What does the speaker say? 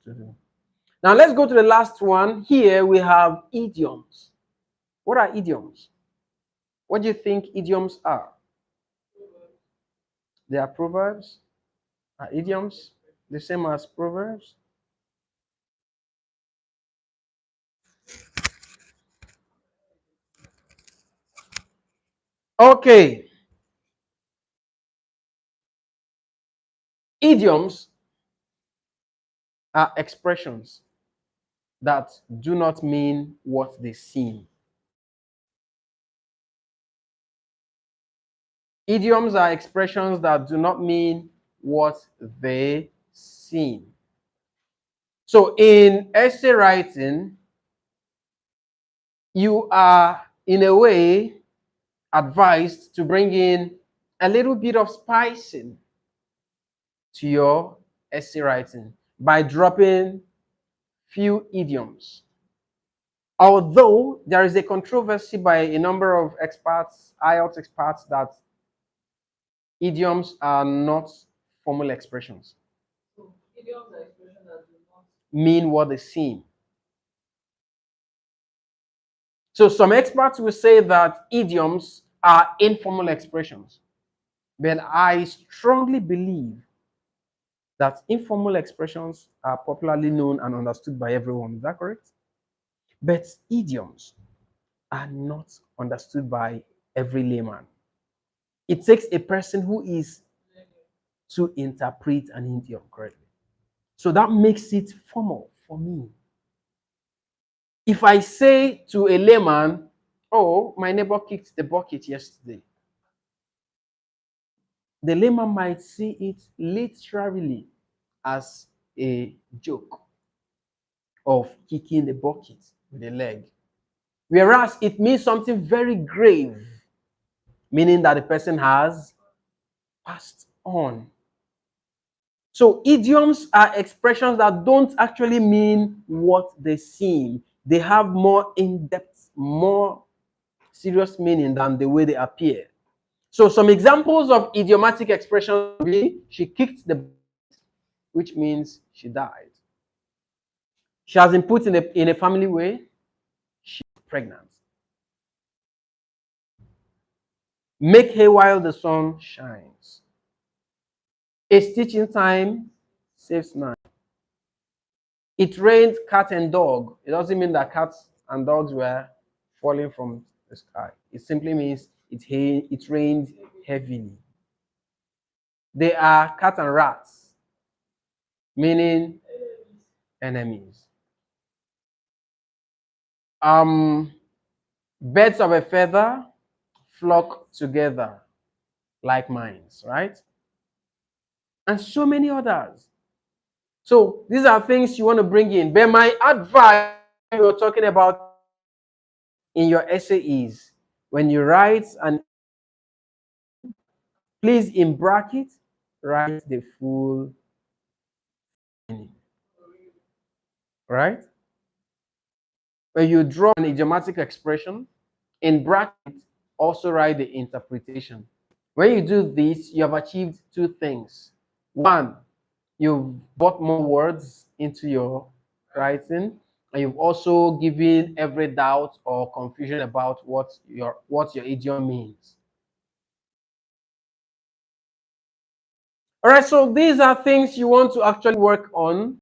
to do. Now let's go to the last one. Here we have idioms. What are idioms? What do you think idioms are? They are proverbs. Are idioms the same as proverbs? Okay. Idioms are expressions that do not mean what they seem. Idioms are expressions that do not mean what they seem. So in essay writing, you are in a way advised to bring in a little bit of spicing to your essay writing by dropping few idioms. Although there is a controversy by a number of experts, IELTS experts, that idioms are not formal expressions. So idioms are expressions that do not Mean what they seem. So some experts will say that idioms are informal expressions. But I strongly believe that informal expressions are popularly known and understood by everyone. Is that correct? But idioms are not understood by every layman. It takes a person who is to interpret an idiom correctly. So that makes it formal for me. If I say to a layman, oh, my neighbor kicked the bucket yesterday, the layman might see it literally as a joke of kicking the bucket with a leg. Whereas it means something very grave, meaning that the person has passed on. So idioms are expressions that don't actually mean what they seem. They have more in-depth, more serious meaning than the way they appear. So some examples of idiomatic expressions would be she kicked the bucket, which means she died. She has been put in a family way. She's pregnant. Make hay while the sun shines. A stitch in time saves nine. It rained cat and dog. It doesn't mean that cats and dogs were falling from the sky. It simply means it rained heavily. They are cat and rats, meaning enemies. Birds of a feather flock together like minds, right? And so many others. So these are things you want to bring in. But my advice you're talking about in your essay is when you write, and please in bracket write the full meaning. Right? When you draw an idiomatic expression, in bracket also write the interpretation. When you do this, you have achieved two things. One, you've brought more words into your writing, and you've also given every doubt or confusion about what your idiom means. All right, so these are things you want to actually work on